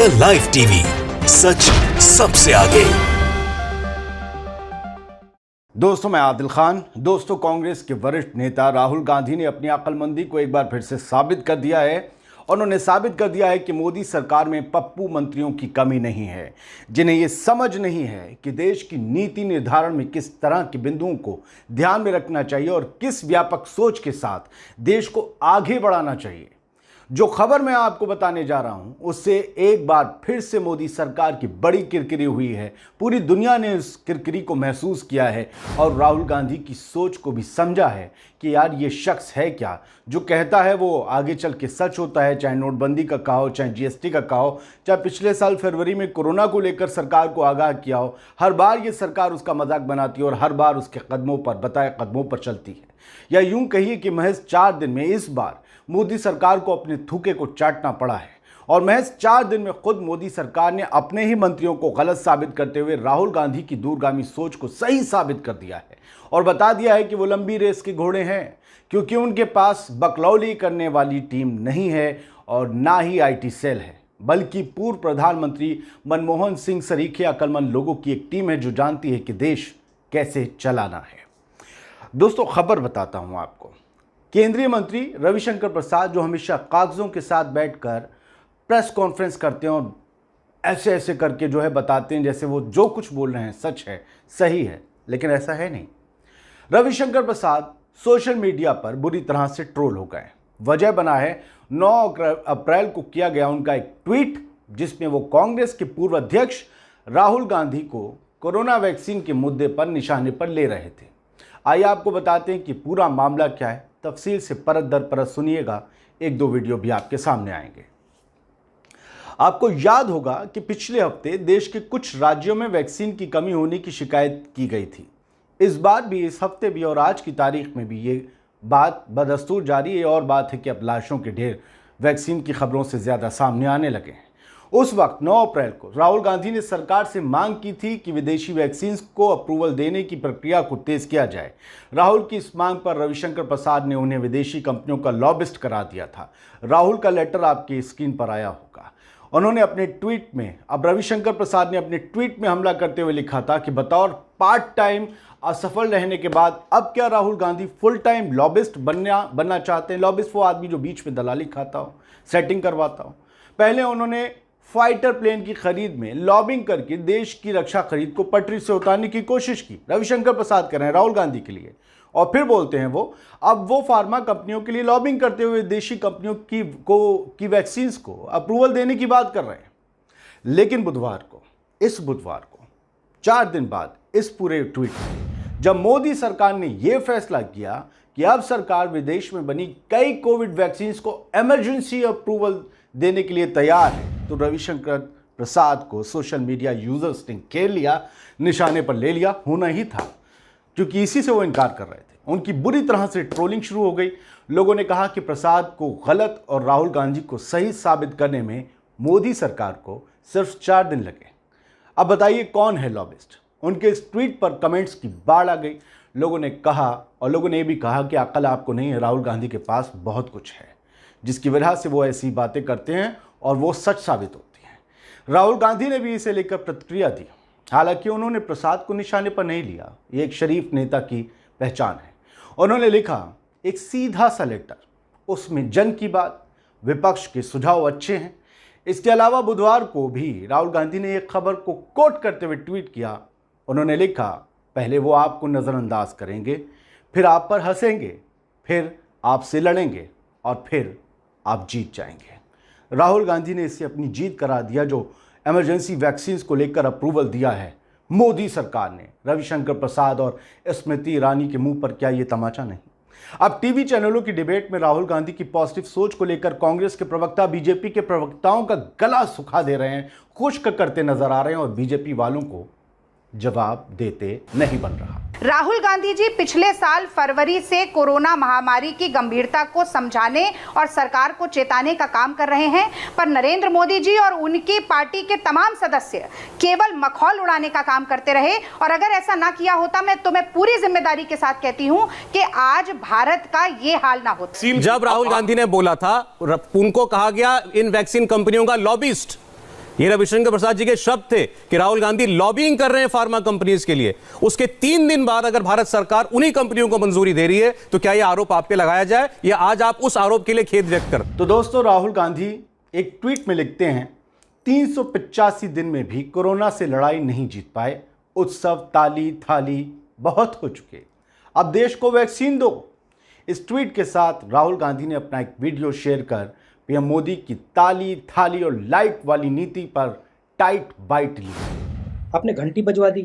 The live TV, सच सबसे आगे। दोस्तों, मैं आदिल खान। दोस्तों, कांग्रेस के वरिष्ठ नेता राहुल गांधी ने अपनी अक्लमंदी को एक बार फिर से साबित कर दिया है। उन्होंने साबित कर दिया है कि मोदी सरकार में पप्पू मंत्रियों की कमी नहीं है, जिन्हें ये समझ नहीं है कि देश की नीति निर्धारण में किस तरह के बिंदुओं को ध्यान में रखना चाहिए और किस व्यापक सोच के साथ देश को आगे बढ़ाना चाहिए। जो खबर मैं आपको बताने जा रहा हूं, उससे एक बार फिर से मोदी सरकार की बड़ी किरकिरी हुई है। पूरी दुनिया ने उस किरकिरी को महसूस किया है और राहुल गांधी की सोच को भी समझा है कि यार ये शख्स है क्या, जो कहता है वो आगे चल के सच होता है। चाहे नोटबंदी का कहा हो, चाहे जीएसटी का कहा हो, चाहे पिछले साल फरवरी में कोरोना को लेकर सरकार को आगाह किया हो, हर बार ये सरकार उसका मजाक बनाती है और हर बार उसके कदमों पर, बताए कदमों पर चलती है। या यूं कहिए कि महज 4 दिन में इस बार मोदी सरकार को अपने थूके को चाटना पड़ा है और महज 4 दिन में खुद मोदी सरकार ने अपने ही मंत्रियों को गलत साबित करते हुए राहुल गांधी की दूरगामी सोच को सही साबित कर दिया है और बता दिया है कि वो लंबी रेस के घोड़े हैं, क्योंकि उनके पास बकलौली करने वाली टीम नहीं है और ना ही आईटी सेल है, बल्कि पूर्व प्रधानमंत्री मनमोहन सिंह सरीखे अक्लमंद लोगों की एक टीम है जो जानती है कि देश कैसे चलाना है। दोस्तों, खबर बताता हूं आपको। केंद्रीय मंत्री रविशंकर प्रसाद, जो हमेशा कागजों के साथ बैठकर प्रेस कॉन्फ्रेंस करते हैं और ऐसे ऐसे करके जो है बताते हैं जैसे वो जो कुछ बोल रहे हैं सच है, सही है, लेकिन ऐसा है नहीं। रविशंकर प्रसाद सोशल मीडिया पर बुरी तरह से ट्रोल हो गए। वजह बना है 9 अप्रैल को किया गया उनका एक ट्वीट, जिसमें वो कांग्रेस के पूर्व अध्यक्ष राहुल गांधी को कोरोना वैक्सीन के मुद्दे पर निशाने पर ले रहे थे। आइए आपको बताते हैं कि पूरा मामला क्या है। तफसील से परत दर परत सुनिएगा, 1-2 वीडियो भी आपके सामने आएंगे। आपको याद होगा कि पिछले हफ्ते देश के कुछ राज्यों में वैक्सीन की कमी होने की शिकायत की गई थी। इस बार भी, इस हफ्ते भी और आज की तारीख में भी ये बात बदस्तूर जारी है। और बात है कि अब लाशों के ढेर वैक्सीन की खबरों से ज़्यादा सामने आने लगे हैं। उस वक्त 9 अप्रैल को राहुल गांधी ने सरकार से मांग की थी कि विदेशी वैक्सीन को अप्रूवल देने की प्रक्रिया को तेज किया जाए। राहुल की इस मांग पर रविशंकर प्रसाद ने उन्हें विदेशी कंपनियों का लॉबिस्ट करा दिया था। राहुल का लेटर आपकी स्क्रीन पर आया होगा। उन्होंने अपने ट्वीट में, अब रविशंकर प्रसाद ने अपने ट्वीट में हमला करते हुए लिखा था कि बतौर पार्ट टाइम असफल रहने के बाद अब क्या Rahul Gandhi full time lobbyist बनना चाहते हैं। लॉबिस्ट वो आदमी जो बीच में दलाली खाता हो, सेटिंग करवाता हो। पहले उन्होंने फाइटर प्लेन की खरीद में लॉबिंग करके देश की रक्षा खरीद को पटरी से उतारने की कोशिश की। रविशंकर प्रसाद कर रहे हैं राहुल गांधी के लिए, और फिर बोलते हैं अब वो फार्मा कंपनियों के लिए लॉबिंग करते हुए देशी कंपनियों की वैक्सीन को अप्रूवल देने की बात कर रहे हैं। लेकिन इस बुधवार को 4 दिन बाद इस पूरे ट्वीट में जब मोदी सरकार ने यह फैसला किया कि अब सरकार विदेश में बनी कई कोविड वैक्सीन को इमरजेंसी अप्रूवल देने के लिए तैयार है, तो रविशंकर प्रसाद को सोशल मीडिया यूजर्स ने घेर लिया, निशाने पर ले लिया। होना ही था, क्योंकि इसी से वो इनकार कर रहे थे। उनकी बुरी तरह से ट्रोलिंग शुरू हो गई। लोगों ने कहा कि प्रसाद को गलत और राहुल गांधी को सही साबित करने में मोदी सरकार को सिर्फ 4 दिन लगे। अब बताइए कौन है लॉबिस्ट। उनके इस ट्वीट पर कमेंट्स की बाढ़ आ गई। लोगों ने कहा, और लोगों ने यह भी कहा कि अक्ल आपको नहीं है, राहुल गांधी के पास बहुत कुछ है, जिसकी वजह से वो ऐसी बातें करते हैं और वो सच साबित होती हैं। राहुल गांधी ने भी इसे लेकर प्रतिक्रिया दी। हालांकि उन्होंने प्रसाद को निशाने पर नहीं लिया, ये एक शरीफ नेता की पहचान है। उन्होंने लिखा एक सीधा सा लेटर, उसमें जन की बात, विपक्ष के सुझाव अच्छे हैं। इसके अलावा बुधवार को भी राहुल गांधी ने एक खबर को कोट करते हुए ट्वीट किया। उन्होंने लिखा, पहले वो आपको नज़रअंदाज करेंगे, फिर आप पर हंसेंगे, फिर आपसे लड़ेंगे और फिर आप जीत जाएंगे। राहुल गांधी ने इसे अपनी जीत करा दिया, जो इमरजेंसी वैक्सीन को लेकर अप्रूवल दिया है मोदी सरकार ने। रविशंकर प्रसाद और स्मृति ईरानी के मुंह पर क्या ये तमाचा नहीं। अब टीवी चैनलों की डिबेट में राहुल गांधी की पॉजिटिव सोच को लेकर कांग्रेस के प्रवक्ता बीजेपी के प्रवक्ताओं का गला सुखा दे रहे हैं, खुश्क करते नजर आ रहे हैं और बीजेपी वालों को जवाब देते नहीं बन रहा। राहुल गांधी जी पिछले साल फरवरी से कोरोना महामारी की गंभीरता को समझाने और सरकार को चेताने का काम कर रहे हैं, पर नरेंद्र मोदी जी और उनकी पार्टी के तमाम सदस्य केवल मखौल उड़ाने का काम करते रहे। और अगर ऐसा ना किया होता, मैं तुम्हें पूरी जिम्मेदारी के साथ कहती हूं कि आज भारत का ये हाल ना होता। जब राहुल गांधी ने बोला था, उनको कहा गया इन वैक्सीन कंपनियों का लॉबिस्ट, ये रविशंकर प्रसाद जी के शब्द थे कि राहुल गांधी लॉबिंग कर रहे हैं फार्मा कंपनीज के लिए। उसके 3 दिन बाद अगर भारत सरकार उन्हीं कंपनियों को मंजूरी दे रही है तो क्या यह आरोप आप पे लगाया जाए, या आज आप उस आरोप के लिए खेद व्यक्त कर? तो दोस्तों, राहुल गांधी एक ट्वीट में लिखते हैं 385 दिन में भी कोरोना से लड़ाई नहीं जीत पाए, उत्सव ताली थाली बहुत हो चुके, अब देश को वैक्सीन दो। इस ट्वीट के साथ राहुल गांधी ने अपना एक वीडियो शेयर कर पीएम मोदी की ताली थाली और लाइट वाली नीति पर टाइट बाइट ली। आपने घंटी बजवा दी,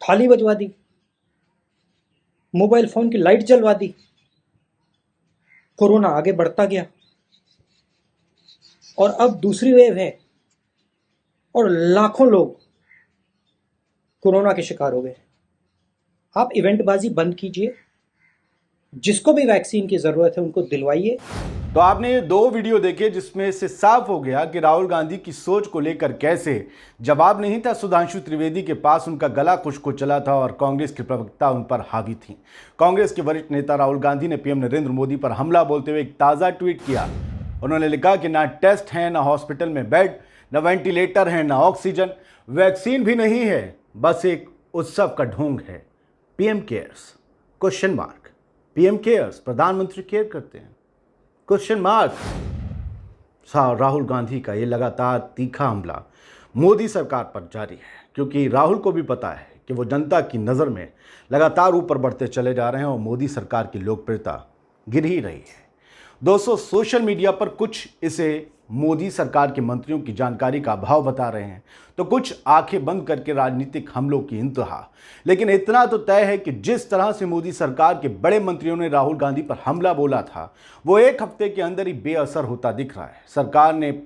थाली बजवा दी, मोबाइल फोन की लाइट जलवा दी, कोरोना आगे बढ़ता गया और अब दूसरी वेव है और लाखों लोग कोरोना के शिकार हो गए। आप इवेंटबाजी बंद कीजिए, जिसको भी वैक्सीन की जरूरत है उनको दिलवाइए। तो आपने ये 2 वीडियो देखे जिसमें से साफ हो गया कि राहुल गांधी की सोच को लेकर कैसे जवाब नहीं था सुधांशु त्रिवेदी के पास, उनका गला खुश्क हो चला था और कांग्रेस की प्रवक्ता उन पर हावी थी। कांग्रेस के वरिष्ठ नेता राहुल गांधी ने पीएम नरेंद्र मोदी पर हमला बोलते हुए एक ताज़ा ट्वीट किया। उन्होंने लिखा कि ना टेस्ट है, ना हॉस्पिटल में बेड, ना वेंटिलेटर है, ना ऑक्सीजन, वैक्सीन भी नहीं है, बस एक उत्सव का ढोंग है। PM cares question mark. PM cares, प्रधानमंत्री केयर करते हैं क्वेश्चन मार्क। राहुल गांधी का ये लगातार तीखा हमला मोदी सरकार पर जारी है, क्योंकि राहुल को भी पता है कि वो जनता की नज़र में लगातार ऊपर बढ़ते चले जा रहे हैं और मोदी सरकार की लोकप्रियता गिर ही रही है। दोस्तों, सोशल मीडिया पर कुछ इसे मोदी सरकार के मंत्रियों की जानकारी का अभाव बता रहे हैं, तो कुछ आंखें बंद करके राजनीतिक हमलों की इंतहा। लेकिन इतना तो तय है कि जिस तरह से मोदी सरकार के बड़े मंत्रियों ने राहुल गांधी पर हमला बोला था, वो 1 हफ्ते के अंदर ही बेअसर होता दिख रहा है। सरकार ने इससे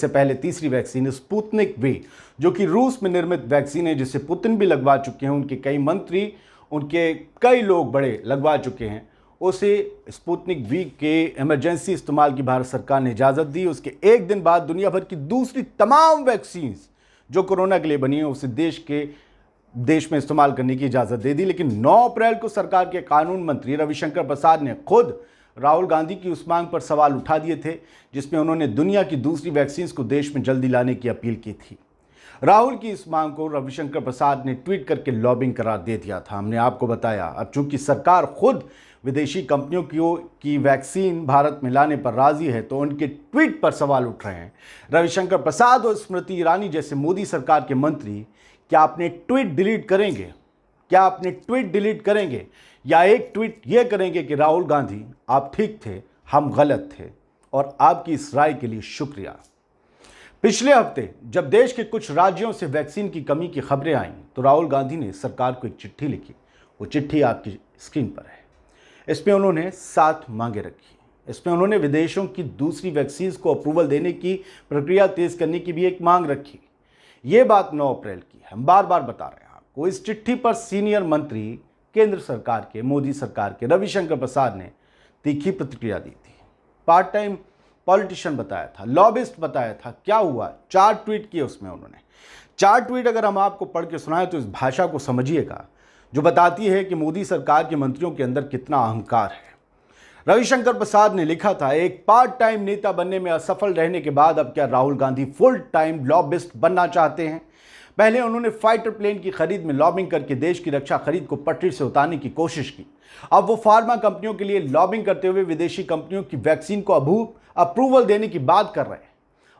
पहले तीसरी वैक्सीन स्पुतनिक वी, जो कि रूस में निर्मित वैक्सीन है, जिसे पुतिन भी लगवा चुके हैं, उनके कई मंत्री, उनके कई लोग बड़े लगवा चुके हैं, उसे स्पुतनिक वी के इमरजेंसी इस्तेमाल की भारत सरकार ने इजाज़त दी। उसके 1 दिन बाद दुनिया भर की दूसरी तमाम वैक्सीन जो कोरोना के लिए बनी है उसे देश में इस्तेमाल करने की इजाज़त दे दी। लेकिन 9 अप्रैल को सरकार के कानून मंत्री रविशंकर प्रसाद ने खुद राहुल गांधी की उस मांग पर सवाल उठा दिए थे, जिसमें उन्होंने दुनिया की दूसरी वैक्सीन को देश में जल्दी लाने की अपील की थी। राहुल की इस मांग को रविशंकर प्रसाद ने ट्वीट करके लॉबिंग करार दे दिया था। हमने आपको बताया, अब चूंकि सरकार खुद विदेशी कंपनियों की वैक्सीन भारत में लाने पर राजी है, तो उनके ट्वीट पर सवाल उठ रहे हैं। रविशंकर प्रसाद और स्मृति ईरानी जैसे मोदी सरकार के मंत्री क्या अपने ट्वीट डिलीट करेंगे? या एक ट्वीट ये करेंगे कि राहुल गांधी आप ठीक थे, हम गलत थे, और आपकी इस राय के लिए शुक्रिया। पिछले हफ्ते जब देश के कुछ राज्यों से वैक्सीन की कमी की खबरें आईं, तो राहुल गांधी ने सरकार को एक चिट्ठी लिखी। वो चिट्ठी आपकी स्क्रीन पर है। इसमें उन्होंने 7 मांगे रखी। इसमें उन्होंने विदेशों की दूसरी वैक्सीन को अप्रूवल देने की प्रक्रिया तेज करने की भी एक मांग रखी। ये बात 9 अप्रैल की है, हम बार बार बता रहे हैं आपको। इस चिट्ठी पर सीनियर मंत्री केंद्र सरकार के, मोदी सरकार के रविशंकर प्रसाद ने तीखी प्रतिक्रिया दी थी। पार्ट टाइम पॉलिटिशियन बताया था, लॉबिस्ट बताया था। क्या हुआ? 4 ट्वीट किए उसमें उन्होंने। 4 ट्वीट अगर हम आपको पढ़ के सुनाएं तो इस भाषा को समझिएगा, जो बताती है कि मोदी सरकार के मंत्रियों के अंदर कितना अहंकार है। रविशंकर प्रसाद ने लिखा था, एक पार्ट टाइम नेता बनने में असफल रहने के बाद अब क्या Rahul Gandhi full time lobbyist बनना चाहते हैं? पहले उन्होंने फाइटर प्लेन की खरीद में लॉबिंग करके देश की रक्षा खरीद को पटरी से उतारने की कोशिश की। अब वो फार्मा कंपनियों के लिए लॉबिंग करते हुए विदेशी कंपनियों की वैक्सीन को अप्रूवल देने की बात कर रहे हैं।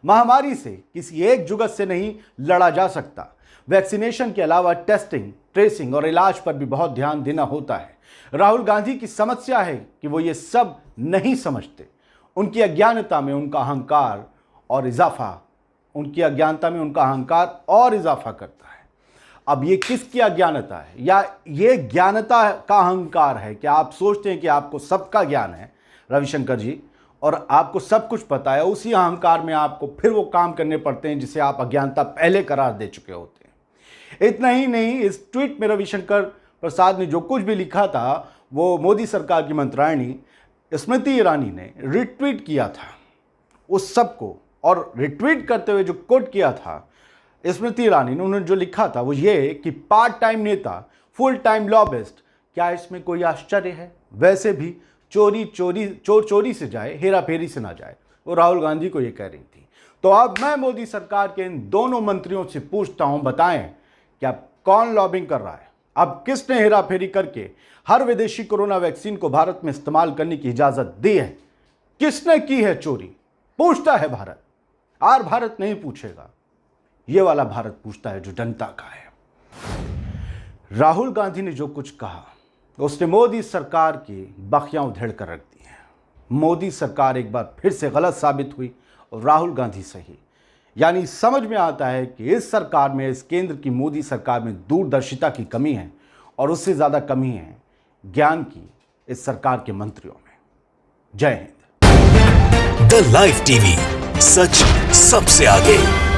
महामारी से किसी एक जुगत से नहीं लड़ा जा सकता। वैक्सीनेशन के अलावा टेस्टिंग, ट्रेसिंग और इलाज पर भी बहुत ध्यान देना होता है। राहुल गांधी की समस्या है कि वो ये सब नहीं समझते। उनकी अज्ञानता में उनका अहंकार और इजाफा करता है। अब ये किसकी अज्ञानता है, या ये ज्ञानता का अहंकार है? क्या आप सोचते हैं कि आपको सबका ज्ञान है रविशंकर जी, और आपको सब कुछ पता है? उसी अहंकार में आपको फिर वो काम करने पड़ते हैं जिसे आप अज्ञानता पहले करार दे चुके होते हैं। इतना ही नहीं, इस ट्वीट में रविशंकर प्रसाद ने जो कुछ भी लिखा था वो मोदी सरकार की मंत्राणी स्मृति ईरानी ने रिट्वीट किया था उस सब को। और रिट्वीट करते हुए जो कोट किया था स्मृति ईरानी ने, उन्होंने जो लिखा था वो ये कि पार्ट टाइम नेता, फुल टाइम लॉबिस्ट, क्या इसमें कोई आश्चर्य है? वैसे भी चोरी से जाए, हेरा फेरी से ना जाए, वो राहुल गांधी को ये कह रही थी। तो अब मैं मोदी सरकार के इन दोनों मंत्रियों से पूछता हूं, बताएं कि अब कौन लॉबिंग कर रहा है? अब किसने हेराफेरी करके हर विदेशी कोरोना वैक्सीन को भारत में इस्तेमाल करने की इजाजत दी है? किसने की है चोरी? पूछता है भारत। और भारत नहीं पूछेगा, ये वाला भारत पूछता है जो जनता का है। राहुल गांधी ने जो कुछ कहा उसने मोदी सरकार की बखियां उधेड़ कर रख दी हैं। मोदी सरकार एक बार फिर से गलत साबित हुई और राहुल गांधी सही। यानी समझ में आता है कि इस सरकार में, इस केंद्र की मोदी सरकार में दूरदर्शिता की कमी है और उससे ज़्यादा कमी है ज्ञान की इस सरकार के मंत्रियों में। जय हिंद। द लाइव टीवी, सच सबसे आगे।